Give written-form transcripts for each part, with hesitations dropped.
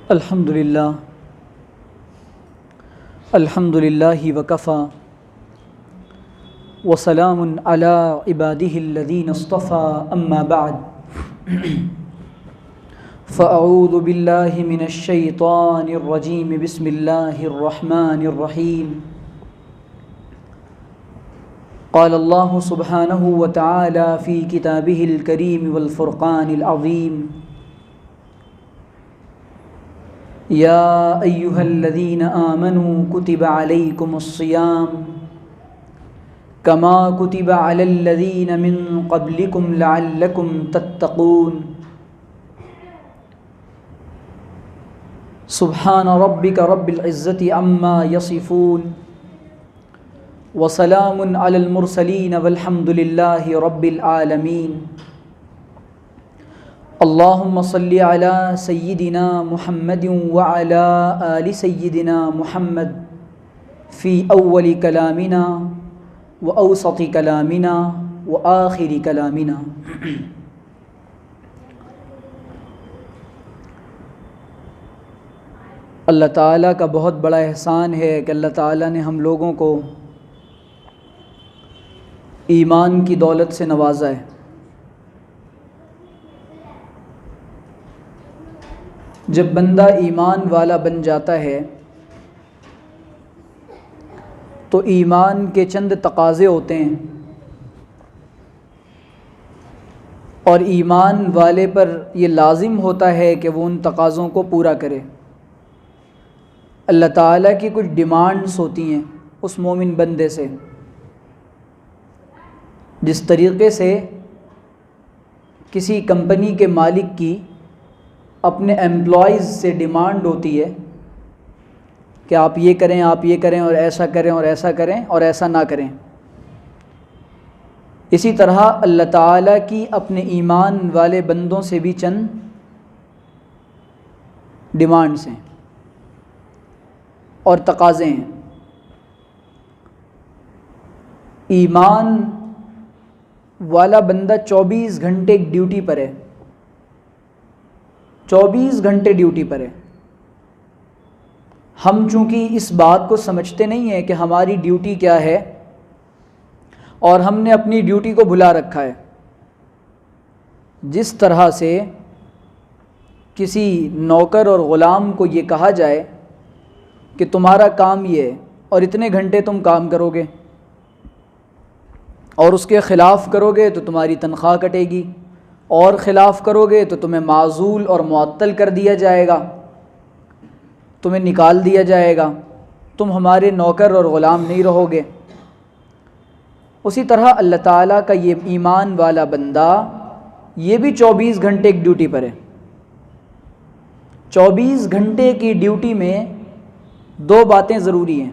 الحمد للہ وکفی وسلام علی عبادہ الذین اصطفی اما بعد فاعوذ باللہ من الشیطان الرجیم بسم اللہ الرحمن الرحیم قال اللہ سبحانہ وتعالی فی کتابہ الکریم والفرقان العظیم یا ایہا الذین آمنوا کتب علیکم الصیام کما کتب علی الذین من قبلکم لعلکم تتقون سبحان ربک رب العزة عما یصفون وسلام علی المرسلین والحمد للہ رب العالمین اللہم صلی علی سیدنا محمد وعلی آل سیدنا محمد فی اول کلامنا واوسط کلامنا وآخر کلامنا۔ اللہ تعالیٰ کا بہت بڑا احسان ہے کہ اللہ تعالیٰ نے ہم لوگوں کو ایمان کی دولت سے نوازا ہے۔ جب بندہ ایمان والا بن جاتا ہے تو ایمان کے چند تقاضے ہوتے ہیں، اور ایمان والے پر یہ لازم ہوتا ہے کہ وہ ان تقاضوں کو پورا کرے۔ اللہ تعالیٰ کی کچھ ڈیمانڈز ہوتی ہیں اس مومن بندے سے، جس طریقے سے کسی کمپنی کے مالک کی اپنے امپلائیز سے ڈیمانڈ ہوتی ہے کہ آپ یہ کریں، آپ یہ کریں، اور ایسا کریں، اور ایسا کریں، اور ایسا نہ کریں۔ اسی طرح اللہ تعالیٰ کی اپنے ایمان والے بندوں سے بھی چند ڈیمانڈز ہیں اور تقاضے ہیں۔ ایمان والا بندہ 24 گھنٹے ڈیوٹی پر ہے، 24 گھنٹے ڈیوٹی پر ہے۔ ہم چونکہ اس بات کو سمجھتے نہیں ہیں کہ ہماری ڈیوٹی کیا ہے، اور ہم نے اپنی ڈیوٹی کو بھلا رکھا ہے۔ جس طرح سے کسی نوکر اور غلام کو یہ کہا جائے کہ تمہارا کام یہ ہے اور اتنے گھنٹے تم کام کرو گے، اور اس کے خلاف کرو گے تو تمہاری تنخواہ کٹے گی، اور خلاف کرو گے تو تمہیں معزول اور معطل کر دیا جائے گا، تمہیں نکال دیا جائے گا، تم ہمارے نوکر اور غلام نہیں رہو گے۔ اسی طرح اللہ تعالیٰ کا یہ ایمان والا بندہ یہ بھی 24 گھنٹے کی ڈیوٹی پر ہے۔ 24 گھنٹے کی ڈیوٹی میں دو باتیں ضروری ہیں۔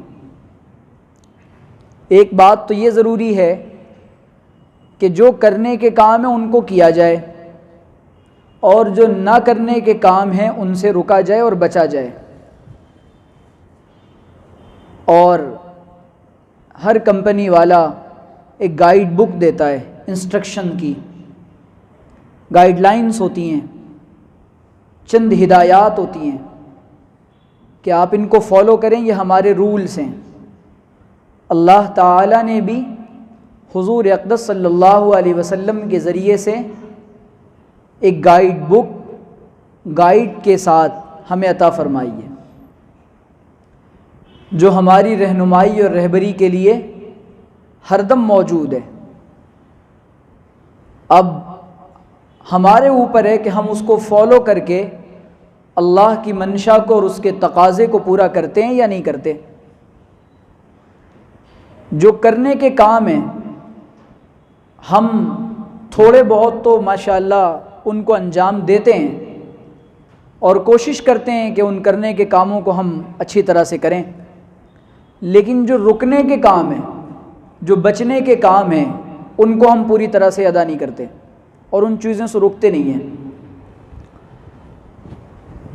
ایک بات تو یہ ضروری ہے کہ جو کرنے کے کام ہیں ان کو کیا جائے، اور جو نہ کرنے کے کام ہیں ان سے رکا جائے اور بچا جائے۔ اور ہر کمپنی والا ایک گائیڈ بک دیتا ہے، انسٹرکشن کی گائیڈ لائنز ہوتی ہیں، چند ہدایات ہوتی ہیں کہ آپ ان کو فالو کریں، یہ ہمارے رولز ہیں۔ اللہ تعالیٰ نے بھی حضور اقدس صلی اللہ علیہ وسلم کے ذریعے سے ایک گائیڈ بک گائیڈ کے ساتھ ہمیں عطا فرمائی ہے، جو ہماری رہنمائی اور رہبری کے لیے ہر دم موجود ہے۔ اب ہمارے اوپر ہے کہ ہم اس کو فالو کر کے اللہ کی منشا کو اور اس کے تقاضے کو پورا کرتے ہیں یا نہیں کرتے۔ جو کرنے کے کام ہیں ہم تھوڑے بہت تو ماشاءاللہ ان کو انجام دیتے ہیں، اور کوشش کرتے ہیں کہ ان کرنے کے کاموں کو ہم اچھی طرح سے کریں، لیکن جو رکنے کے کام ہیں، جو بچنے کے کام ہیں، ان کو ہم پوری طرح سے ادا نہیں کرتے اور ان چیزوں سے رکتے نہیں ہیں۔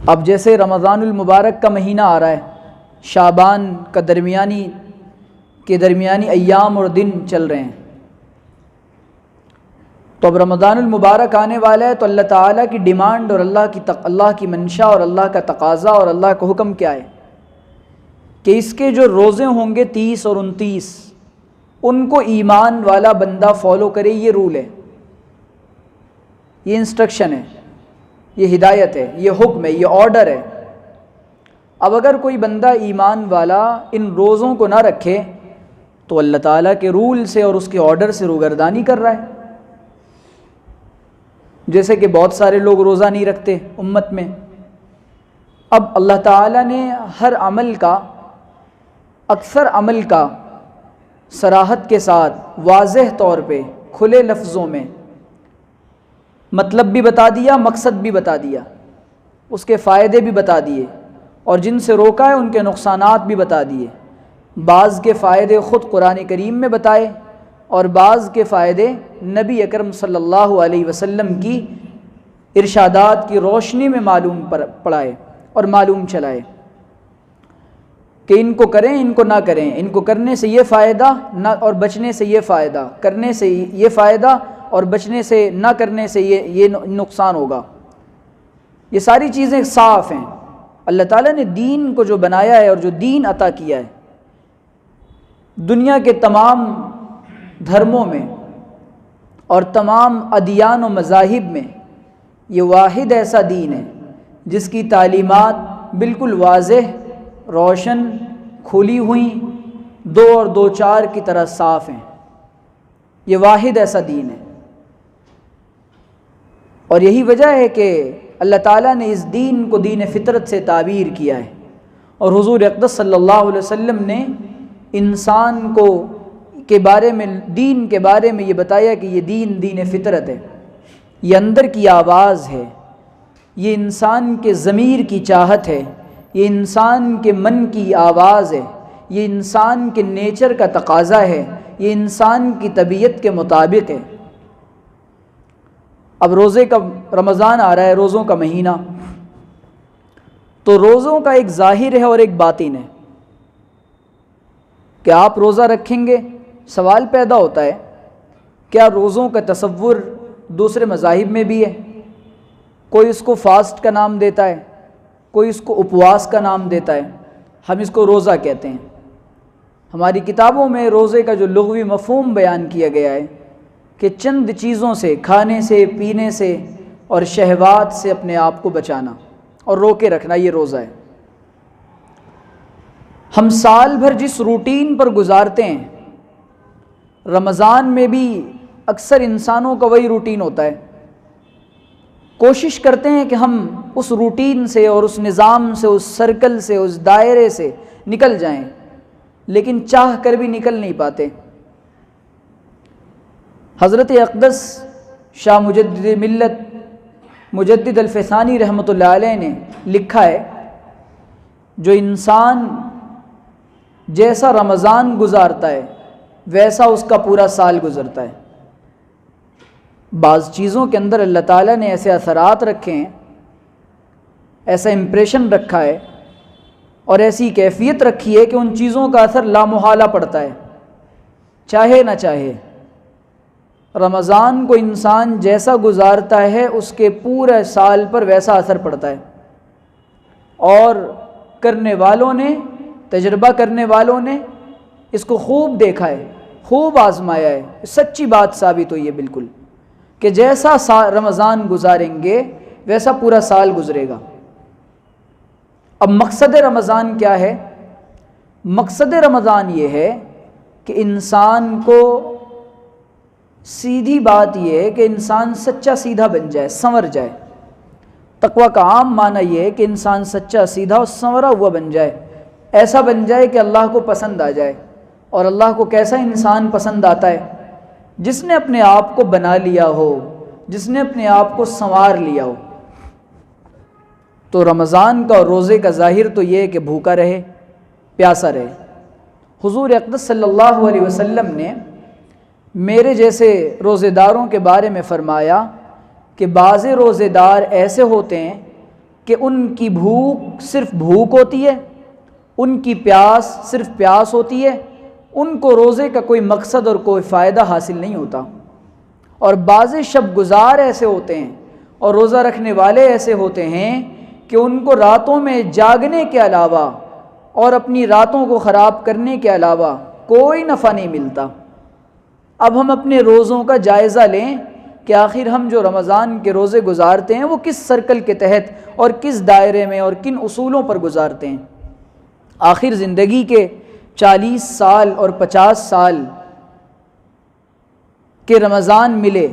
اب جیسے رمضان المبارک کا مہینہ آ رہا ہے، شعبان کا درمیانی ایام اور دن چل رہے ہیں، تو اب رمضان المبارک آنے والا ہے، تو اللہ تعالیٰ کی ڈیمانڈ اور اللہ کی منشا اور اللہ کا تقاضا اور اللہ کا حکم کیا ہے کہ اس کے جو روزے ہوں گے 30 اور 29، ان کو ایمان والا بندہ فالو کرے۔ یہ رول ہے، یہ انسٹرکشن ہے، یہ ہدایت ہے، یہ حکم ہے، یہ آرڈر ہے۔ اب اگر کوئی بندہ ایمان والا ان روزوں کو نہ رکھے تو اللہ تعالیٰ کے رول سے اور اس کے آرڈر سے روگردانی کر رہا ہے۔ جیسے کہ بہت سارے لوگ روزہ نہیں رکھتے امت میں۔ اب اللہ تعالیٰ نے ہر عمل کا، اکثر عمل کا صراحت کے ساتھ واضح طور پہ کھلے لفظوں میں مطلب بھی بتا دیا، مقصد بھی بتا دیا، اس کے فائدے بھی بتا دیے، اور جن سے روکا ہے ان کے نقصانات بھی بتا دیے۔ بعض کے فائدے خود قرآن کریم میں بتائے اور بعض کے فائدے نبی اکرم صلی اللہ علیہ وسلم کی ارشادات کی روشنی میں معلوم پڑھائے اور معلوم چلائے کہ ان کو کریں، ان کو نہ کریں، ان کو کرنے سے یہ فائدہ نہ اور بچنے سے یہ فائدہ، کرنے سے یہ فائدہ اور بچنے سے نہ کرنے سے یہ نقصان ہوگا۔ یہ ساری چیزیں صاف ہیں۔ اللہ تعالیٰ نے دین کو جو بنایا ہے اور جو دین عطا کیا ہے، دنیا کے تمام دھرموں میں اور تمام ادیان و مذاہب میں یہ واحد ایسا دین ہے جس کی تعلیمات بالکل واضح، روشن، کھلی ہوئی، 2 اور 2 4 کی طرح صاف ہیں۔ یہ واحد ایسا دین ہے، اور یہی وجہ ہے کہ اللہ تعالیٰ نے اس دین کو دین فطرت سے تعبیر کیا ہے، اور حضور اقدس صلی اللہ علیہ وسلم نے انسان کو کے بارے میں، دین کے بارے میں یہ بتایا کہ یہ دین فطرت ہے، یہ اندر کی آواز ہے، یہ انسان کے ضمیر کی چاہت ہے، یہ انسان کے من کی آواز ہے، یہ انسان کے نیچر کا تقاضا ہے، یہ انسان کی طبیعت کے مطابق ہے۔ اب روزے کا رمضان آ رہا ہے، روزوں کا مہینہ، تو روزوں کا ایک ظاہر ہے اور ایک باطن ہے کہ آپ روزہ رکھیں گے۔ سوال پیدا ہوتا ہے کیا روزوں کا تصور دوسرے مذاہب میں بھی ہے؟ کوئی اس کو فاسٹ کا نام دیتا ہے، کوئی اس کو اپواس کا نام دیتا ہے، ہم اس کو روزہ کہتے ہیں۔ ہماری کتابوں میں روزے کا جو لغوی مفہوم بیان کیا گیا ہے کہ چند چیزوں سے، کھانے سے، پینے سے اور شہوات سے اپنے آپ کو بچانا اور روکے رکھنا، یہ روزہ ہے۔ ہم سال بھر جس روٹین پر گزارتے ہیں، رمضان میں بھی اکثر انسانوں کا وہی روٹین ہوتا ہے۔ کوشش کرتے ہیں کہ ہم اس روٹین سے اور اس نظام سے، اس سرکل سے، اس دائرے سے نکل جائیں، لیکن چاہ کر بھی نکل نہیں پاتے۔ حضرت اقدس شاہ مجدد ملت مجدد الفسانی رحمۃ اللہ علیہ نے لکھا ہے، جو انسان جیسا رمضان گزارتا ہے ویسا اس کا پورا سال گزرتا ہے۔ بعض چیزوں کے اندر اللہ تعالیٰ نے ایسے اثرات رکھے ہیں، ایسا امپریشن رکھا ہے اور ایسی کیفیت رکھی ہے کہ ان چیزوں کا اثر لامحالہ پڑتا ہے، چاہے نہ چاہے۔ رمضان کو انسان جیسا گزارتا ہے اس کے پورے سال پر ویسا اثر پڑتا ہے، اور کرنے والوں نے، تجربہ کرنے والوں نے اس کو خوب دیکھا ہے، خوب آزمایا ہے۔ سچی بات ثابت ہوئی ہے بالکل کہ جیسا رمضان گزاریں گے ویسا پورا سال گزرے گا۔ اب مقصد رمضان کیا ہے؟ مقصد رمضان یہ ہے کہ انسان کو، سیدھی بات یہ ہے کہ انسان سچا سیدھا بن جائے، سنور جائے۔ تقویٰ کا عام معنی یہ ہے کہ انسان سچا سیدھا اور سنورا ہوا بن جائے، ایسا بن جائے کہ اللہ کو پسند آ جائے۔ اور اللہ کو کیسا انسان پسند آتا ہے؟ جس نے اپنے آپ کو بنا لیا ہو، جس نے اپنے آپ کو سنوار لیا ہو۔ تو رمضان کا اور روزے کا ظاہر تو یہ ہے کہ بھوکا رہے، پیاسا رہے۔ حضور اقدس صلی اللہ علیہ وسلم نے میرے جیسے روزے داروں کے بارے میں فرمایا کہ بعض روزے دار ایسے ہوتے ہیں کہ ان کی بھوک صرف بھوک ہوتی ہے، ان کی پیاس صرف پیاس ہوتی ہے، ان کو روزے کا کوئی مقصد اور کوئی فائدہ حاصل نہیں ہوتا۔ اور بعض شب گزار ایسے ہوتے ہیں اور روزہ رکھنے والے ایسے ہوتے ہیں کہ ان کو راتوں میں جاگنے کے علاوہ اور اپنی راتوں کو خراب کرنے کے علاوہ کوئی نفع نہیں ملتا۔ اب ہم اپنے روزوں کا جائزہ لیں کہ آخر ہم جو رمضان کے روزے گزارتے ہیں وہ کس سرکل کے تحت اور کس دائرے میں اور کن اصولوں پر گزارتے ہیں۔ آخر زندگی کے 40 سال اور 50 سال کے رمضان ملے،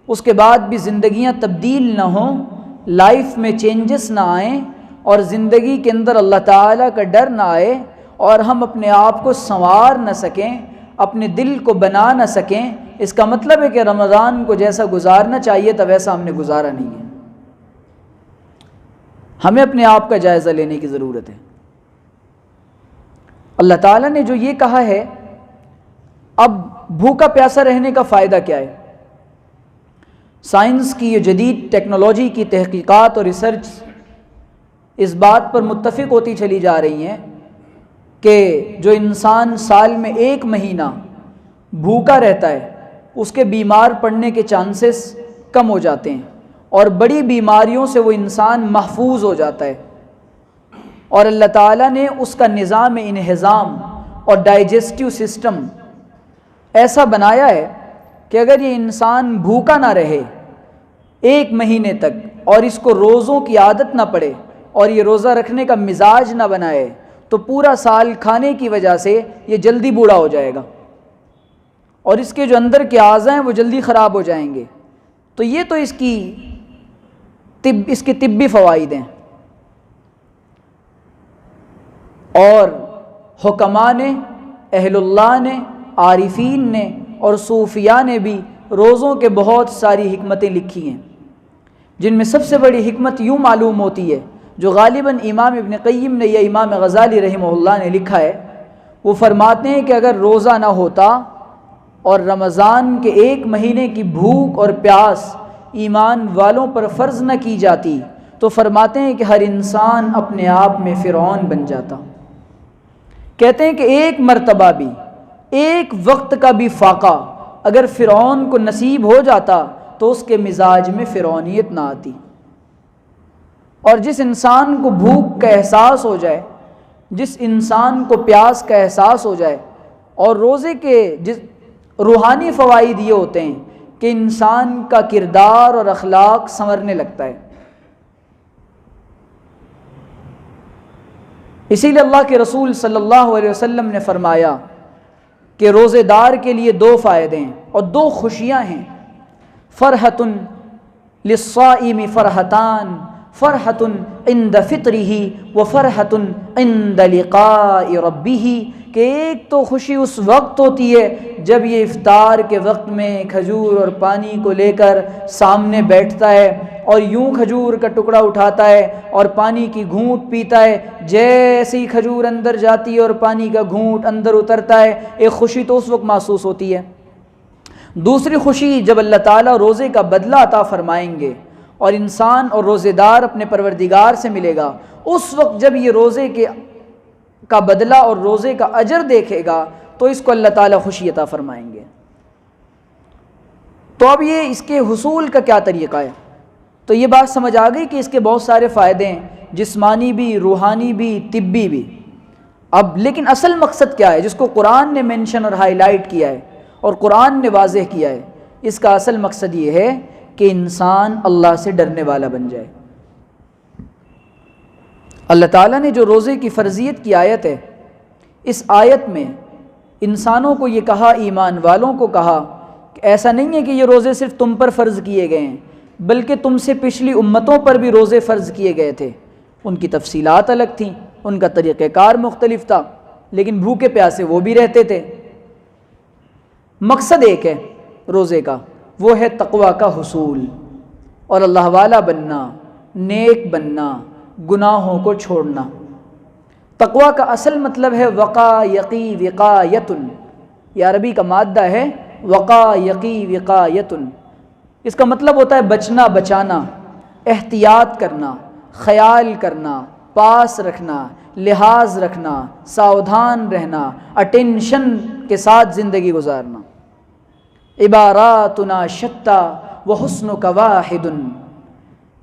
اس کے بعد بھی زندگیاں تبدیل نہ ہوں، لائف میں چینجز نہ آئیں اور زندگی کے اندر اللہ تعالیٰ کا ڈر نہ آئے اور ہم اپنے آپ کو سنوار نہ سکیں، اپنے دل کو بنا نہ سکیں، اس کا مطلب ہے کہ رمضان کو جیسا گزارنا چاہیے تھا ویسا ہم نے گزارا نہیں ہے۔ ہمیں اپنے آپ کا جائزہ لینے کی ضرورت ہے۔ اللہ تعالیٰ نے جو یہ کہا ہے، اب بھوکا پیاسا رہنے کا فائدہ کیا ہے؟ سائنس کی یہ جدید ٹیکنالوجی کی تحقیقات اور ریسرچ اس بات پر متفق ہوتی چلی جا رہی ہیں کہ جو انسان سال میں 1 مہینہ بھوکا رہتا ہے اس کے بیمار پڑنے کے چانسز کم ہو جاتے ہیں اور بڑی بیماریوں سے وہ انسان محفوظ ہو جاتا ہے، اور اللہ تعالیٰ نے اس کا نظام انہضام اور ڈائجسٹیو سسٹم ایسا بنایا ہے کہ اگر یہ انسان بھوکا نہ رہے 1 مہینے تک اور اس کو روزوں کی عادت نہ پڑے اور یہ روزہ رکھنے کا مزاج نہ بنائے تو پورا سال کھانے کی وجہ سے یہ جلدی بوڑھا ہو جائے گا اور اس کے جو اندر کے اعضاء ہیں وہ جلدی خراب ہو جائیں گے۔ تو یہ تو اس کے طبی فوائد ہیں، اور حکماء نے، اہل اللہ نے، عارفین نے اور صوفیاء نے بھی روزوں کے بہت ساری حکمتیں لکھی ہیں، جن میں سب سے بڑی حکمت یوں معلوم ہوتی ہے جو غالباً امام ابن قیم نے یا امام غزالی رحمہ اللہ نے لکھا ہے۔ وہ فرماتے ہیں کہ اگر روزہ نہ ہوتا اور رمضان کے 1 مہینے کی بھوک اور پیاس ایمان والوں پر فرض نہ کی جاتی تو فرماتے ہیں کہ ہر انسان اپنے آپ میں فرعون بن جاتا۔ کہتے ہیں کہ ایک مرتبہ بھی، ایک وقت کا بھی فاقہ اگر فرعون کو نصیب ہو جاتا تو اس کے مزاج میں فرعونیت نہ آتی۔ اور جس انسان کو بھوک کا احساس ہو جائے، جس انسان کو پیاس کا احساس ہو جائے، اور روزے کے روحانی فوائد یہ ہوتے ہیں کہ انسان کا کردار اور اخلاق سنورنے لگتا ہے۔ اسی لیے اللہ کے رسول صلی اللہ علیہ وسلم نے فرمایا کہ روزے دار کے لیے 2 فائدے ہیں اور 2 خوشیاں ہیں، فرحۃ للصائم فرحتان، فرحۃ عند فطرہ و فرحۃ عند لقاء ربہ، کہ ایک تو خوشی اس وقت ہوتی ہے جب یہ افطار کے وقت میں کھجور اور پانی کو لے کر سامنے بیٹھتا ہے اور یوں کھجور کا ٹکڑا اٹھاتا ہے اور پانی کی گھونٹ پیتا ہے، جیسے ہی کھجور اندر جاتی ہے اور پانی کا گھونٹ اندر اترتا ہے، ایک خوشی تو اس وقت محسوس ہوتی ہے۔ دوسری خوشی جب اللہ تعالیٰ روزے کا بدلہ عطا فرمائیں گے اور انسان اور روزے دار اپنے پروردگار سے ملے گا، اس وقت جب یہ روزے کا بدلہ اور روزے کا اجر دیکھے گا تو اس کو اللہ تعالیٰ خوشی عطا فرمائیں گے۔ تو اب یہ اس کے حصول کا کیا طریقہ ہے؟ تو یہ بات سمجھ آ گئی کہ اس کے بہت سارے فائدے ہیں، جسمانی بھی، روحانی بھی، طبی بھی۔ اب لیکن اصل مقصد کیا ہے جس کو قرآن نے مینشن اور ہائی لائٹ کیا ہے اور قرآن نے واضح کیا ہے؟ اس کا اصل مقصد یہ ہے کہ انسان اللہ سے ڈرنے والا بن جائے۔ اللہ تعالیٰ نے جو روزے کی فرضیت کی آیت ہے، اس آیت میں انسانوں کو یہ کہا، ایمان والوں کو کہا کہ ایسا نہیں ہے کہ یہ روزے صرف تم پر فرض کیے گئے ہیں، بلکہ تم سے پچھلی امتوں پر بھی روزے فرض کیے گئے تھے۔ ان کی تفصیلات الگ تھیں، ان کا طریقہ کار مختلف تھا، لیکن بھوکے پیاسے وہ بھی رہتے تھے۔ مقصد ایک ہے روزے کا، وہ ہے تقویٰ کا حصول اور اللہ والا بننا، نیک بننا، گناہوں کو چھوڑنا۔ تقویٰ کا اصل مطلب ہے وقا یقی وقایتن، یہ عربی کا مادہ ہے وقا یقی وقایتن۔ اس کا مطلب ہوتا ہے بچنا، بچانا، احتیاط کرنا، خیال کرنا، پاس رکھنا، لحاظ رکھنا، ساودھان رہنا، اٹینشن کے ساتھ زندگی گزارنا۔ عباراتنا شتّا وحسنک واحد.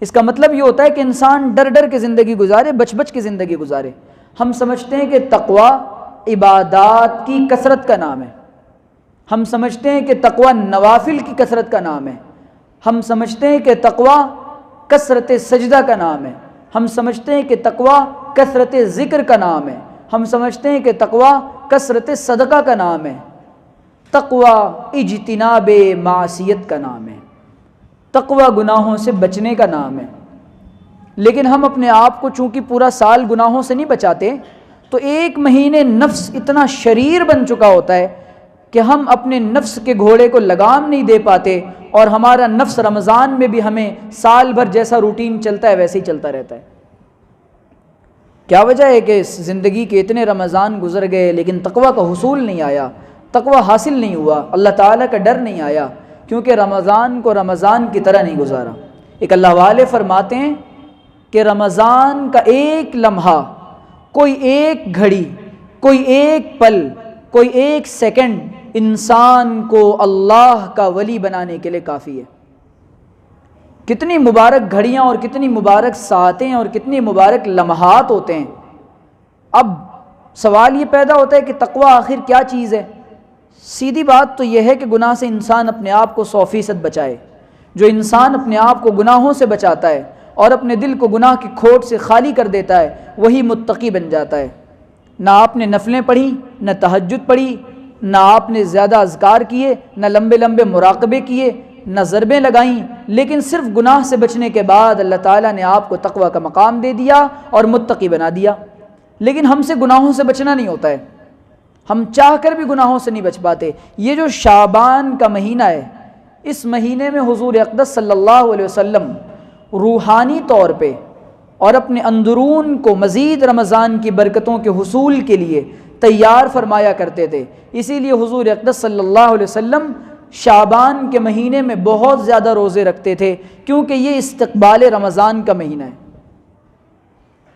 اس کا مطلب یہ ہوتا ہے کہ انسان ڈر ڈر کے زندگی گزارے، بچ بچ کے زندگی گزارے. ہم سمجھتے ہیں کہ تقوی عبادات کی کثرت کا نام ہے، ہم سمجھتے ہیں کہ تقوی نوافل کی کثرت کا نام ہے، ہم سمجھتے ہیں کہ تقوی کثرت سجدہ کا نام ہے، ہم سمجھتے ہیں کہ تقوی کثرت ذکر کا نام ہے، ہم سمجھتے ہیں کہ تقوی کثرت صدقہ کا نام ہے. تقوی اجتناب معصیت کا نام ہے، تقوی گناہوں سے بچنے کا نام ہے. لیکن ہم اپنے آپ کو چونکہ پورا سال گناہوں سے نہیں بچاتے، تو ایک مہینے نفس اتنا شریر بن چکا ہوتا ہے کہ ہم اپنے نفس کے گھوڑے کو لگام نہیں دے پاتے، اور ہمارا نفس رمضان میں بھی ہمیں سال بھر جیسا روٹین چلتا ہے ویسے ہی چلتا رہتا ہے. کیا وجہ ہے کہ اس زندگی کے اتنے رمضان گزر گئے لیکن تقوی کا حصول نہیں آیا، تقوی حاصل نہیں ہوا، اللہ تعالیٰ کا ڈر نہیں آیا، کیونکہ رمضان کو رمضان کی طرح نہیں گزارا. ایک اللہ والے فرماتے ہیں کہ رمضان کا ایک لمحہ، کوئی ایک گھڑی، کوئی ایک پل، کوئی ایک سیکنڈ انسان کو اللہ کا ولی بنانے کے لیے کافی ہے. کتنی مبارک گھڑیاں اور کتنی مبارک ساعتیں اور کتنی مبارک لمحات ہوتے ہیں. اب سوال یہ پیدا ہوتا ہے کہ تقوی آخر کیا چیز ہے؟ سیدھی بات تو یہ ہے کہ گناہ سے انسان اپنے آپ کو 100% بچائے. جو انسان اپنے آپ کو گناہوں سے بچاتا ہے اور اپنے دل کو گناہ کی کھوٹ سے خالی کر دیتا ہے، وہی متقی بن جاتا ہے. نہ آپ نے نفلیں پڑھی، نہ تہجد پڑھی، نہ آپ نے زیادہ اذکار کیے، نہ لمبے لمبے مراقبے کیے، نہ ضربیں لگائیں، لیکن صرف گناہ سے بچنے کے بعد اللہ تعالیٰ نے آپ کو تقوی کا مقام دے دیا اور متقی بنا دیا. لیکن ہم سے گناہوں سے بچنا نہیں ہوتا ہے، ہم چاہ کر بھی گناہوں سے نہیں بچ پاتے. یہ جو شعبان کا مہینہ ہے، اس مہینے میں حضور اقدس صلی اللہ علیہ وسلم روحانی طور پہ اور اپنے اندرون کو مزید رمضان کی برکتوں کے حصول کے لیے تیار فرمایا کرتے تھے. اسی لیے حضور اقدس صلی اللہ علیہ وسلم شعبان کے مہینے میں بہت زیادہ روزے رکھتے تھے، کیونکہ یہ استقبال رمضان کا مہینہ ہے.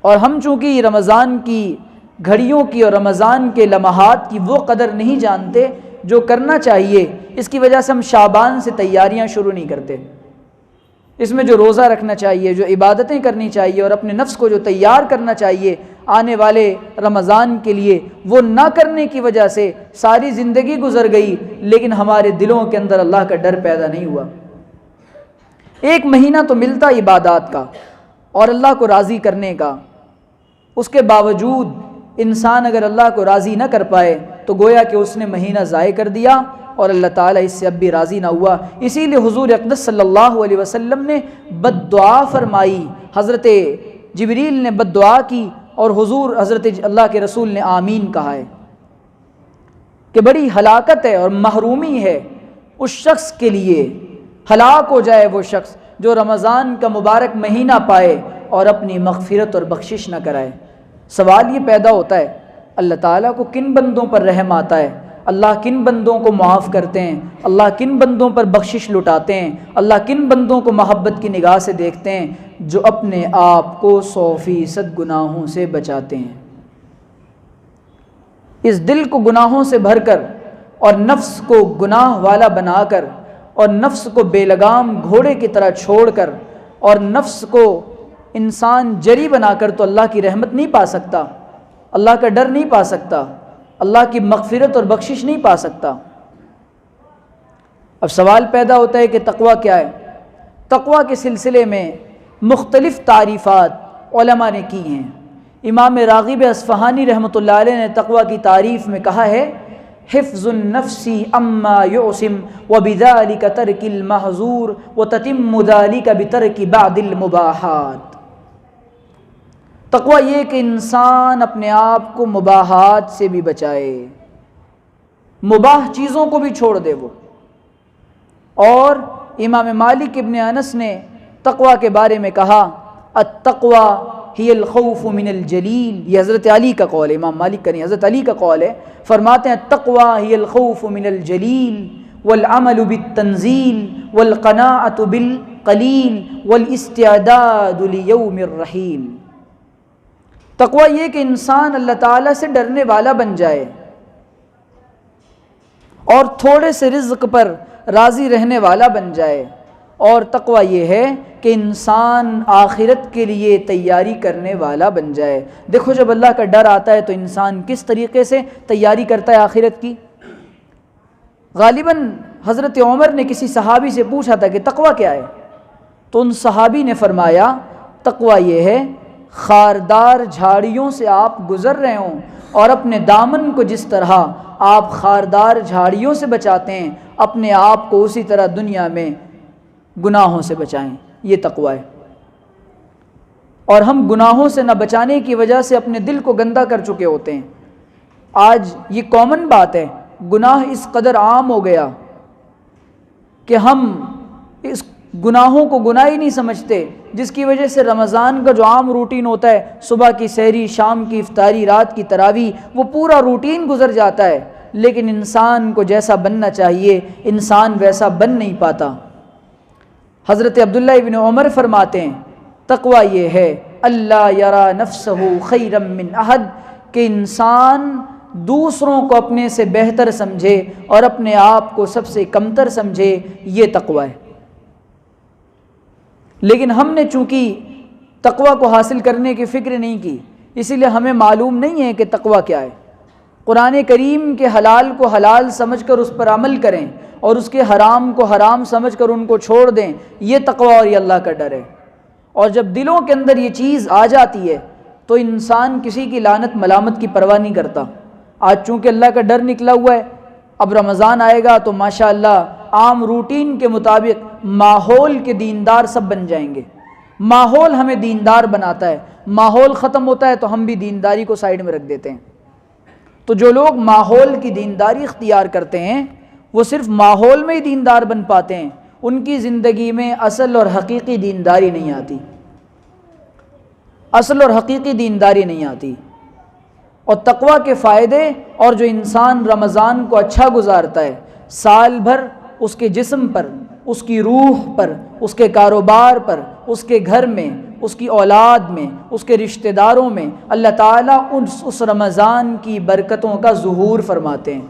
اور ہم چونکہ رمضان کی گھڑیوں کی اور رمضان کے لمحات کی وہ قدر نہیں جانتے جو کرنا چاہیے، اس کی وجہ سے ہم شعبان سے تیاریاں شروع نہیں کرتے. اس میں جو روزہ رکھنا چاہیے، جو عبادتیں کرنی چاہیے اور اپنے نفس کو جو تیار کرنا چاہیے آنے والے رمضان کے لیے، وہ نہ کرنے کی وجہ سے ساری زندگی گزر گئی لیکن ہمارے دلوں کے اندر اللہ کا ڈر پیدا نہیں ہوا. ایک مہینہ تو ملتا عبادات کا اور اللہ کو راضی کرنے کا، اس کے باوجود انسان اگر اللہ کو راضی نہ کر پائے تو گویا کہ اس نے مہینہ ضائع کر دیا اور اللہ تعالیٰ اس سے اب بھی راضی نہ ہوا. اسی لیے حضور اقدس صلی اللہ علیہ وسلم نے بد دعا فرمائی، حضرت جبریل نے بد دعا کی اور حضرت اللہ کے رسول نے آمین کہا ہے کہ بڑی ہلاکت ہے اور محرومی ہے اس شخص کے لیے، ہلاک ہو جائے وہ شخص جو رمضان کا مبارک مہینہ پائے اور اپنی مغفرت اور بخشش نہ کرائے. سوال یہ پیدا ہوتا ہے، اللہ تعالیٰ کو کن بندوں پر رحم آتا ہے؟ اللہ کن بندوں کو معاف کرتے ہیں؟ اللہ کن بندوں پر بخشش لٹاتے ہیں؟ اللہ کن بندوں کو محبت کی نگاہ سے دیکھتے ہیں؟ جو اپنے آپ کو 100% گناہوں سے بچاتے ہیں. اس دل کو گناہوں سے بھر کر اور نفس کو گناہ والا بنا کر اور نفس کو بے لگام گھوڑے کی طرح چھوڑ کر اور نفس کو انسان جری بنا کر تو اللہ کی رحمت نہیں پا سکتا، اللہ کا ڈر نہیں پا سکتا، اللہ کی مغفرت اور بخشش نہیں پا سکتا. اب سوال پیدا ہوتا ہے کہ تقوی کیا ہے؟ تقوی کے سلسلے میں مختلف تعریفات علماء نے کی ہیں. امام راغب اصفہانی رحمۃ اللہ علیہ نے تقوی کی تعریف میں کہا ہے، حفظ النفس اما یعصم وبذلک ترک المحظور وتتم ذلک بترک بعض المباحات. تقوی یہ کہ انسان اپنے آپ کو مباحات سے بھی بچائے، مباح چیزوں کو بھی چھوڑ دے وہ. اور امام مالک ابن انس نے تقوی کے بارے میں کہا، التقوی ہی الخوف من الجلیل. یہ حضرت علی کا قول ہے، امام مالک کا نہیں، حضرت علی کا قول ہے. فرماتے ہیں التقوی ہی الخوف من الجلیل والعمل بالتنزیل والقناعة بالقلیل والاستعداد لیوم الرحیل. تقوی یہ کہ انسان اللہ تعالیٰ سے ڈرنے والا بن جائے اور تھوڑے سے رزق پر راضی رہنے والا بن جائے، اور تقویٰ یہ ہے کہ انسان آخرت کے لیے تیاری کرنے والا بن جائے۔ دیکھو جب اللہ کا ڈر آتا ہے تو انسان کس طریقے سے تیاری کرتا ہے آخرت کی۔ غالباً حضرت عمر نے کسی صحابی سے پوچھا تھا کہ تقویٰ کیا ہے، تو ان صحابی نے فرمایا تقویٰ یہ ہے خاردار جھاڑیوں سے آپ گزر رہے ہوں اور اپنے دامن کو جس طرح آپ خاردار جھاڑیوں سے بچاتے ہیں، اپنے آپ کو اسی طرح دنیا میں گناہوں سے بچائیں، یہ تقویٰ ہے۔ اور ہم گناہوں سے نہ بچانے کی وجہ سے اپنے دل کو گندا کر چکے ہوتے ہیں۔ آج یہ کامن بات ہے، گناہ اس قدر عام ہو گیا کہ ہم اس گناہوں کو گناہ ہی نہیں سمجھتے، جس کی وجہ سے رمضان کا جو عام روٹین ہوتا ہے، صبح کی سحری، شام کی افطاری، رات کی تراویح، وہ پورا روٹین گزر جاتا ہے، لیکن انسان کو جیسا بننا چاہیے انسان ویسا بن نہیں پاتا۔ حضرت عبداللہ ابن عمر فرماتے ہیں تقویٰ یہ ہے اللہ یرا نفسہ خیرا من احد، کہ انسان دوسروں کو اپنے سے بہتر سمجھے اور اپنے آپ کو سب سے کمتر سمجھے، یہ تقویٰ ہے۔ لیکن ہم نے چونکہ تقویٰ کو حاصل کرنے کی فکر نہیں کی، اسی لیے ہمیں معلوم نہیں ہے کہ تقویٰ کیا ہے۔ قرآن کریم کے حلال کو حلال سمجھ کر اس پر عمل کریں اور اس کے حرام کو حرام سمجھ کر ان کو چھوڑ دیں، یہ تقویٰ اور یہ اللہ کا ڈر ہے۔ اور جب دلوں کے اندر یہ چیز آ جاتی ہے تو انسان کسی کی لعنت ملامت کی پرواہ نہیں کرتا۔ آج چونکہ اللہ کا ڈر نکلا ہوا ہے، اب رمضان آئے گا تو ماشاءاللہ عام روٹین کے مطابق ماحول کے دیندار سب بن جائیں گے۔ ماحول ہمیں دیندار بناتا ہے، ماحول ختم ہوتا ہے تو ہم بھی دینداری کو سائیڈ میں رکھ دیتے ہیں۔ تو جو لوگ ماحول کی دینداری اختیار کرتے ہیں وہ صرف ماحول میں ہی دیندار بن پاتے ہیں، ان کی زندگی میں اصل اور حقیقی دینداری نہیں آتی، اصل اور حقیقی دینداری نہیں آتی۔ اور تقویٰ کے فائدے، اور جو انسان رمضان کو اچھا گزارتا ہے، سال بھر اس کے جسم پر، اس کی روح پر، اس کے کاروبار پر، اس کے گھر میں، اس کی اولاد میں، اس کے رشتہ داروں میں اللہ تعالیٰ اس رمضان کی برکتوں کا ظہور فرماتے ہیں۔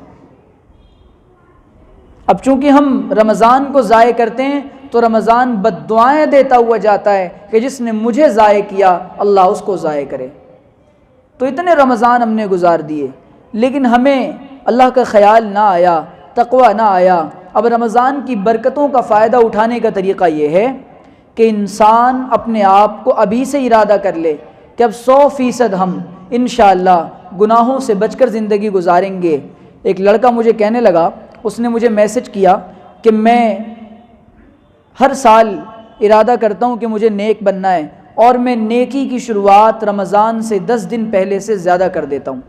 اب چونکہ ہم رمضان کو ضائع کرتے ہیں تو رمضان بد دعائیں دیتا ہوا جاتا ہے کہ جس نے مجھے ضائع کیا اللہ اس کو ضائع کرے۔ تو اتنے رمضان ہم نے گزار دیے لیکن ہمیں اللہ کا خیال نہ آیا، تقویٰ نہ آیا۔ اب رمضان کی برکتوں کا فائدہ اٹھانے کا طریقہ یہ ہے کہ انسان اپنے آپ کو ابھی سے ارادہ کر لے کہ اب 100% ہم انشاءاللہ گناہوں سے بچ کر زندگی گزاریں گے۔ ایک لڑکا مجھے کہنے لگا، اس نے مجھے میسج کیا کہ میں ہر سال ارادہ کرتا ہوں کہ مجھے نیک بننا ہے، اور میں نیکی کی شروعات رمضان سے 10 دن پہلے سے زیادہ کر دیتا ہوں،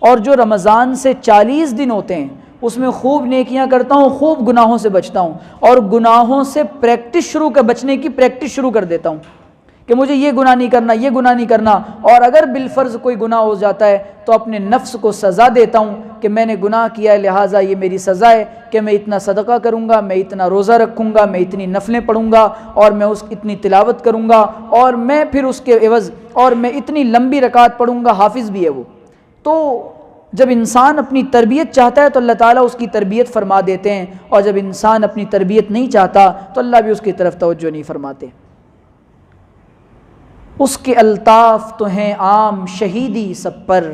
اور جو رمضان سے 40 دن ہوتے ہیں اس میں خوب نیکیاں کرتا ہوں، خوب گناہوں سے بچتا ہوں، اور گناہوں سے بچنے کی پریکٹس شروع کر دیتا ہوں کہ مجھے یہ گناہ نہیں کرنا، یہ گناہ نہیں کرنا، اور اگر بالفرض کوئی گناہ ہو جاتا ہے تو اپنے نفس کو سزا دیتا ہوں کہ میں نے گناہ کیا ہے لہٰذا یہ میری سزا ہے کہ میں اتنا صدقہ کروں گا، میں اتنا روزہ رکھوں گا، میں اتنی نفلیں پڑھوں گا، اور میں اتنی تلاوت کروں گا، اور میں پھر اس کے عوض اور میں اتنی لمبی رکعت پڑھوں گا، حافظ بھی ہے وہ۔ تو جب انسان اپنی تربیت چاہتا ہے تو اللہ تعالیٰ اس کی تربیت فرما دیتے ہیں، اور جب انسان اپنی تربیت نہیں چاہتا تو اللہ بھی اس کی طرف توجہ نہیں فرماتے۔ اس کے الطاف تو ہیں عام شہیدی سب پر،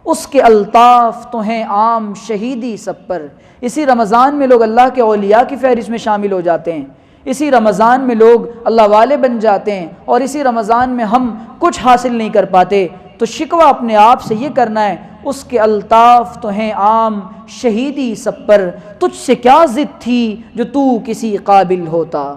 اس کے الطاف تو ہیں عام شہیدی سب پر۔ اسی رمضان میں لوگ اللہ کے اولیاء کی فہرست میں شامل ہو جاتے ہیں، اسی رمضان میں لوگ اللہ والے بن جاتے ہیں، اور اسی رمضان میں ہم کچھ حاصل نہیں کر پاتے۔ تو شکوہ اپنے آپ سے یہ کرنا ہے، اس کے الطاف تو ہیں عام شہیدی سب پر، تجھ سے کیا ضد تھی جو تو کسی قابل ہوتا۔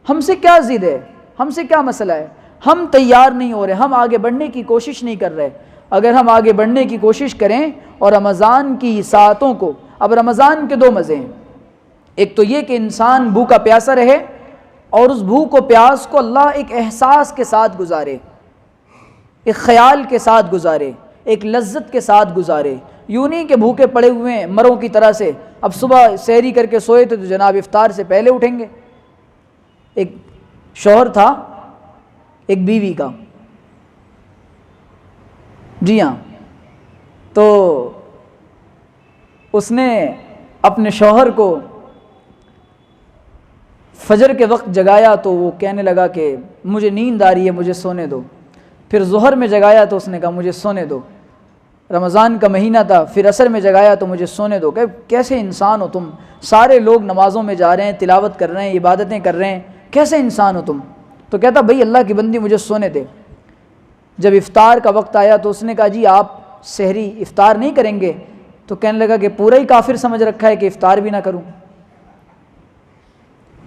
ہم سے کیا ضد ہے، ہم سے کیا مسئلہ ہے؟ ہم تیار نہیں ہو رہے، ہم آگے بڑھنے کی کوشش نہیں کر رہے۔ اگر ہم آگے بڑھنے کی کوشش کریں اور رمضان کی ساعتوں کو، اب رمضان کے 2 مزے ہیں، ایک تو یہ کہ انسان بھوکا پیاسا رہے، اور اس بھوک و پیاس کو اللہ ایک احساس کے ساتھ گزارے، ایک خیال کے ساتھ گزارے، ایک لذت کے ساتھ گزارے۔ یوں نہیں کہ بھوکے پڑے ہوئے ہیں مروں کی طرح سے، اب صبح سحری کر کے سوئے تھے تو جناب افطار سے پہلے اٹھیں گے۔ ایک شوہر تھا ایک بیوی کا، جی ہاں، تو اس نے اپنے شوہر کو فجر کے وقت جگایا تو وہ کہنے لگا کہ مجھے نیند آ رہی ہے، مجھے سونے دو۔ پھر ظہر میں جگایا تو اس نے کہا مجھے سونے دو، رمضان کا مہینہ تھا۔ پھر عصر میں جگایا تو مجھے سونے دو۔ کہ کیسے انسان ہو تم؟ سارے لوگ نمازوں میں جا رہے ہیں، تلاوت کر رہے ہیں، عبادتیں کر رہے ہیں، کیسے انسان ہو تم؟ تو کہتا بھائی اللہ کی بندی مجھے سونے دے۔ جب افطار کا وقت آیا تو اس نے کہا جی آپ سحری افطار نہیں کریں گے؟ تو کہنے لگا کہ پورا ہی کافر سمجھ رکھا ہے کہ افطار بھی نہ کروں،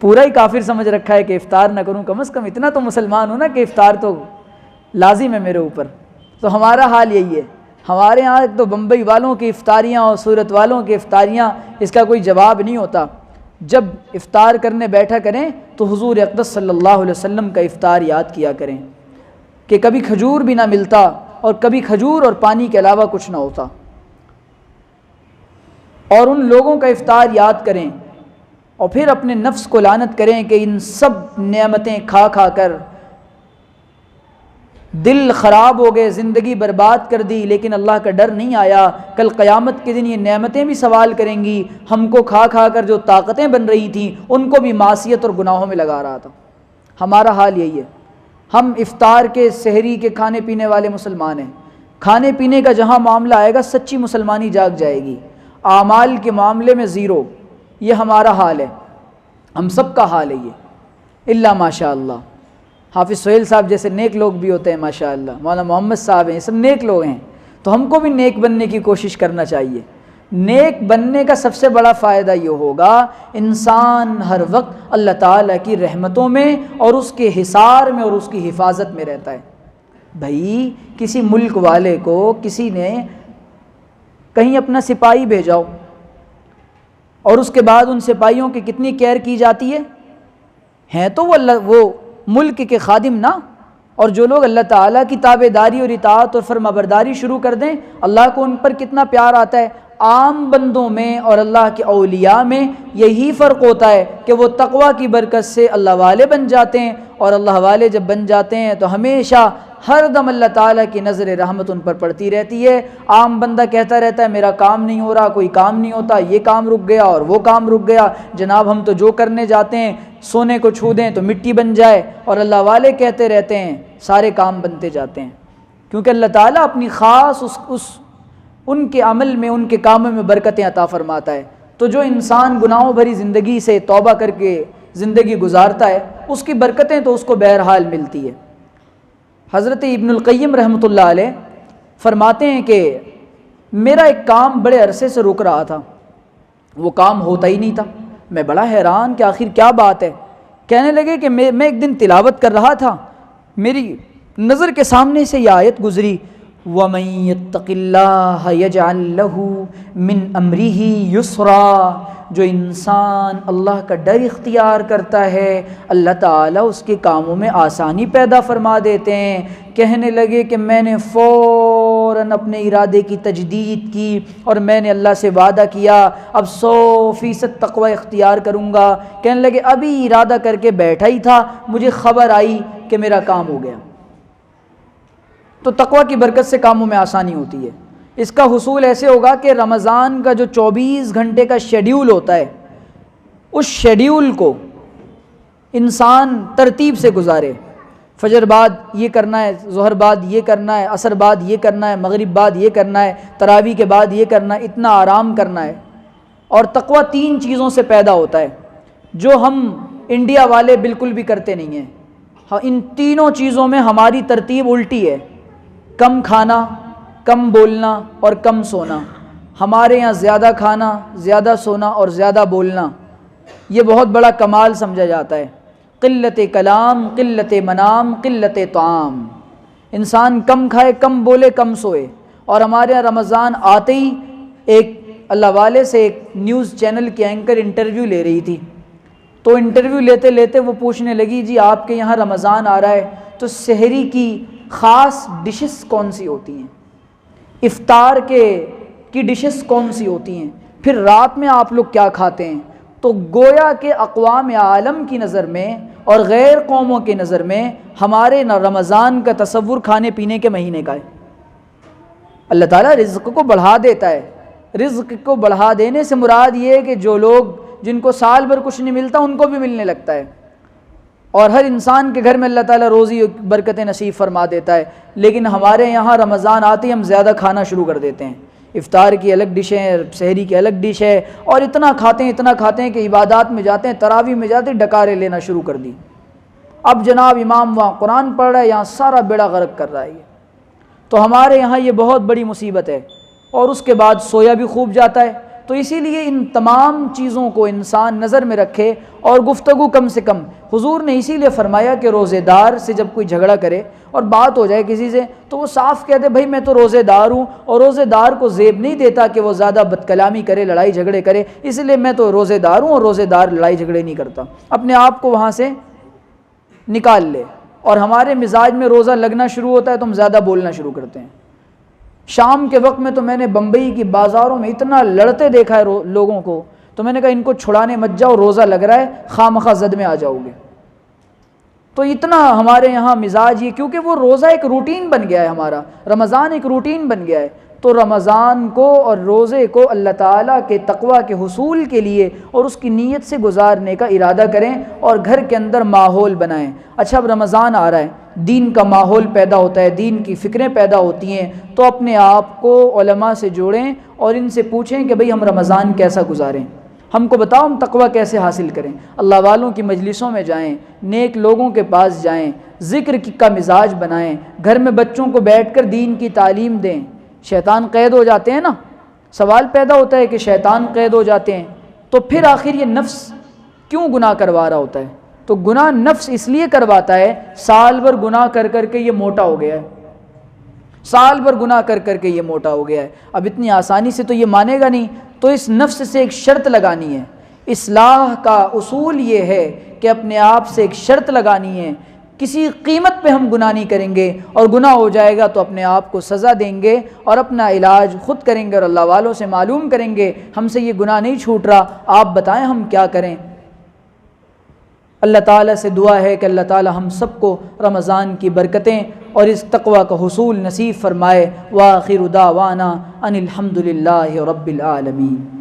پورا ہی کافر سمجھ رکھا ہے کہ افطار نہ کروں، کم از کم اتنا تو مسلمان ہو نا کہ افطار تو لازم ہے میرے اوپر۔ تو ہمارا حال یہی ہے، ہمارے ہاں تو بمبئی والوں کی افطاریاں اور سورت والوں کی افطاریاں، اس کا کوئی جواب نہیں ہوتا۔ جب افطار کرنے بیٹھا کریں تو حضور اقدس صلی اللہ علیہ وسلم کا افطار یاد کیا کریں کہ کبھی کھجور بھی نہ ملتا اور کبھی کھجور اور پانی کے علاوہ کچھ نہ ہوتا، اور ان لوگوں کا افطار یاد کریں، اور پھر اپنے نفس کو لعنت کریں کہ ان سب نعمتیں کھا کھا کر دل خراب ہو گئے، زندگی برباد کر دی، لیکن اللہ کا ڈر نہیں آیا۔ کل قیامت کے دن یہ نعمتیں بھی سوال کریں گی، ہم کو کھا کھا کر جو طاقتیں بن رہی تھیں ان کو بھی معصیت اور گناہوں میں لگا رہا تھا۔ ہمارا حال یہی ہے، ہم افطار کے سحری کے کھانے پینے والے مسلمان ہیں۔ کھانے پینے کا جہاں معاملہ آئے گا سچی مسلمانی جاگ جائے گی، اعمال کے معاملے میں زیرو۔ یہ ہمارا حال ہے، ہم سب کا حال ہے یہ، الا ماشاء اللہ۔ حافظ سہیل صاحب جیسے نیک لوگ بھی ہوتے ہیں ماشاءاللہ، مولانا محمد صاحب ہیں، یہ سب نیک لوگ ہیں، تو ہم کو بھی نیک بننے کی کوشش کرنا چاہیے۔ نیک بننے کا سب سے بڑا فائدہ یہ ہوگا انسان ہر وقت اللہ تعالیٰ کی رحمتوں میں اور اس کے حصار میں اور اس کی حفاظت میں رہتا ہے۔ بھائی کسی ملک والے کو کسی نے کہیں اپنا سپاہی بھیجاؤ اور اس کے بعد ان سپاہیوں کی کتنی کیئر کی جاتی ہے، ہیں تو وہ ملک کے خادم نا، اور جو لوگ اللہ تعالیٰ کی تابع داری اور اطاعت اور فرما برداری شروع کر دیں اللہ کو ان پر کتنا پیار آتا ہے۔ عام بندوں میں اور اللہ کے اولیاء میں یہی فرق ہوتا ہے کہ وہ تقوی کی برکت سے اللہ والے بن جاتے ہیں، اور اللہ والے جب بن جاتے ہیں تو ہمیشہ ہر دم اللہ تعالیٰ کی نظر رحمت ان پر پڑتی رہتی ہے۔ عام بندہ کہتا رہتا ہے میرا کام نہیں ہو رہا، کوئی کام نہیں ہوتا، یہ کام رک گیا اور وہ کام رک گیا، جناب ہم تو جو کرنے جاتے ہیں سونے کو چھو دیں تو مٹی بن جائے، اور اللہ والے کہتے رہتے ہیں سارے کام بنتے جاتے ہیں، کیونکہ اللہ تعالیٰ اپنی خاص ان کے عمل میں ان کے کاموں میں برکتیں عطا فرماتا ہے۔ تو جو انسان گناہوں بھری زندگی سے توبہ کر کے زندگی گزارتا ہے اس کی برکتیں تو اس کو بہرحال ملتی ہے۔ حضرت ابن القیم رحمۃ اللہ علیہ فرماتے ہیں کہ میرا ایک کام بڑے عرصے سے رک رہا تھا، وہ کام ہوتا ہی نہیں تھا، میں بڑا حیران کہ آخر کیا بات ہے۔ کہنے لگے کہ میں ایک دن تلاوت کر رہا تھا، میری نظر کے سامنے سے یہ آیت گزری وَمَن يَتَّقِ اللَّهَ يَجْعَل لَّهُ مِنْ أَمْرِهِ يُسْرًا، جو انسان اللہ کا ڈر اختیار کرتا ہے اللہ تعالیٰ اس کے کاموں میں آسانی پیدا فرما دیتے ہیں۔ کہنے لگے کہ میں نے فوراً اپنے ارادے کی تجدید کی اور میں نے اللہ سے وعدہ کیا اب 100% تقوی اختیار کروں گا۔ کہنے لگے ابھی ارادہ کر کے بیٹھا ہی تھا مجھے خبر آئی کہ میرا کام ہو گیا۔ تو تقوی کی برکت سے کاموں میں آسانی ہوتی ہے۔ اس کا حصول ایسے ہوگا کہ رمضان کا جو 24 گھنٹے کا شیڈیول ہوتا ہے اس شیڈیول کو انسان ترتیب سے گزارے، فجر بعد یہ کرنا ہے، ظہر بعد یہ کرنا ہے، عصر بعد یہ کرنا ہے، مغرب بعد یہ کرنا ہے، تراویح کے بعد یہ کرنا ہے، اتنا آرام کرنا ہے۔ اور تقوی 3 چیزوں سے پیدا ہوتا ہے جو ہم انڈیا والے بالکل بھی کرتے نہیں ہیں۔ ان تینوں چیزوں میں ہماری ترتیب الٹی ہے، کم کھانا، کم بولنا اور کم سونا۔ ہمارے یہاں زیادہ کھانا، زیادہ سونا اور زیادہ بولنا یہ بہت بڑا کمال سمجھا جاتا ہے۔ قلت کلام، قلت منام، قلت طعام، انسان کم کھائے، کم بولے، کم سوئے۔ اور ہمارے یہاں رمضان آتے ہی ایک اللہ والے سے ایک نیوز چینل کی اینکر انٹرویو لے رہی تھی، تو انٹرویو لیتے لیتے وہ پوچھنے لگی جی آپ کے یہاں رمضان آ رہا ہے تو سحری کی خاص ڈشز کون سی ہوتی ہیں، افطار کی ڈشز کون سی ہوتی ہیں، پھر رات میں آپ لوگ کیا کھاتے ہیں؟ تو گویا کہ اقوام عالم کی نظر میں اور غیر قوموں کی نظر میں ہمارے رمضان کا تصور کھانے پینے کے مہینے کا ہے۔ اللہ تعالیٰ رزق کو بڑھا دیتا ہے، رزق کو بڑھا دینے سے مراد یہ ہے کہ جو لوگ جن کو سال بھر کچھ نہیں ملتا ان کو بھی ملنے لگتا ہے، اور ہر انسان کے گھر میں اللہ تعالیٰ روزی برکتیں نصیب فرما دیتا ہے۔ لیکن ہمارے یہاں رمضان آتے ہی ہم زیادہ کھانا شروع کر دیتے ہیں، افطار کی الگ ڈش ہے، سحری کی الگ ڈش ہے، اور اتنا کھاتے ہیں کہ عبادات میں جاتے ہیں، تراویح میں جاتے ہیں، ڈکارے لینا شروع کر دی۔ اب جناب امام وہاں قرآن پڑھ رہا ہے، یہاں سارا بیڑا غرق کر رہا ہے۔ تو ہمارے یہاں یہ بہت بڑی مصیبت ہے، اور اس کے بعد سویا بھی خوب جاتا ہے۔ تو اسی لیے ان تمام چیزوں کو انسان نظر میں رکھے اور گفتگو کم سے کم۔ حضور نے اسی لیے فرمایا کہ روزے دار سے جب کوئی جھگڑا کرے اور بات ہو جائے کسی سے تو وہ صاف کہہ دے بھائی میں تو روزے دار ہوں، اور روزے دار کو زیب نہیں دیتا کہ وہ زیادہ بد کلامی کرے، لڑائی جھگڑے کرے، اس لیے میں تو روزے دار ہوں اور روزے دار لڑائی جھگڑے نہیں کرتا، اپنے آپ کو وہاں سے نکال لے۔ اور ہمارے مزاج میں روزہ لگنا شروع ہوتا ہے تو ہم زیادہ بولنا شروع کرتے ہیں۔ شام کے وقت میں تو میں نے بمبئی کی بازاروں میں اتنا لڑتے دیکھا ہے لوگوں کو، تو میں نے کہا ان کو چھڑانے مت جاؤ، روزہ لگ رہا ہے، خواہ مخواہ زد میں آ جاؤ گے۔ تو اتنا ہمارے یہاں مزاج یہ، کیونکہ وہ روزہ ایک روٹین بن گیا ہے، ہمارا رمضان ایک روٹین بن گیا ہے۔ تو رمضان کو اور روزے کو اللہ تعالیٰ کے تقویٰ کے حصول کے لیے اور اس کی نیت سے گزارنے کا ارادہ کریں، اور گھر کے اندر ماحول بنائیں۔ اچھا اب رمضان آ رہا ہے، دین کا ماحول پیدا ہوتا ہے، دین کی فکریں پیدا ہوتی ہیں، تو اپنے آپ کو علماء سے جوڑیں اور ان سے پوچھیں کہ بھئی ہم رمضان کیسا گزاریں، ہم کو بتاؤ ہم تقویٰ کیسے حاصل کریں۔ اللہ والوں کی مجلسوں میں جائیں، نیک لوگوں کے پاس جائیں، ذکر کا مزاج بنائیں، گھر میں بچوں کو بیٹھ کر دین کی تعلیم دیں۔ شیطان قید ہو جاتے ہیں نا، سوال پیدا ہوتا ہے کہ شیطان قید ہو جاتے ہیں تو پھر آخر یہ نفس کیوں گناہ کروا رہا ہوتا ہے؟ تو گناہ نفس اس لیے کرواتا ہے، سال بھر گناہ کر کر کے یہ موٹا ہو گیا ہے، سال بھر گناہ کر کر کے یہ موٹا ہو گیا ہے، اب اتنی آسانی سے تو یہ مانے گا نہیں۔ تو اس نفس سے ایک شرط لگانی ہے۔ اصلاح کا اصول یہ ہے کہ اپنے آپ سے ایک شرط لگانی ہے، کسی قیمت پہ ہم گناہ نہیں کریں گے، اور گناہ ہو جائے گا تو اپنے آپ کو سزا دیں گے اور اپنا علاج خود کریں گے، اور اللہ والوں سے معلوم کریں گے ہم سے یہ گناہ نہیں چھوٹ رہا، آپ بتائیں ہم کیا کریں۔ اللہ تعالیٰ سے دعا ہے کہ اللہ تعالیٰ ہم سب کو رمضان کی برکتیں اور اس تقویٰ کا حصول نصیب فرمائے۔ وآخر دعوانا ان الحمد للہ رب العالمین۔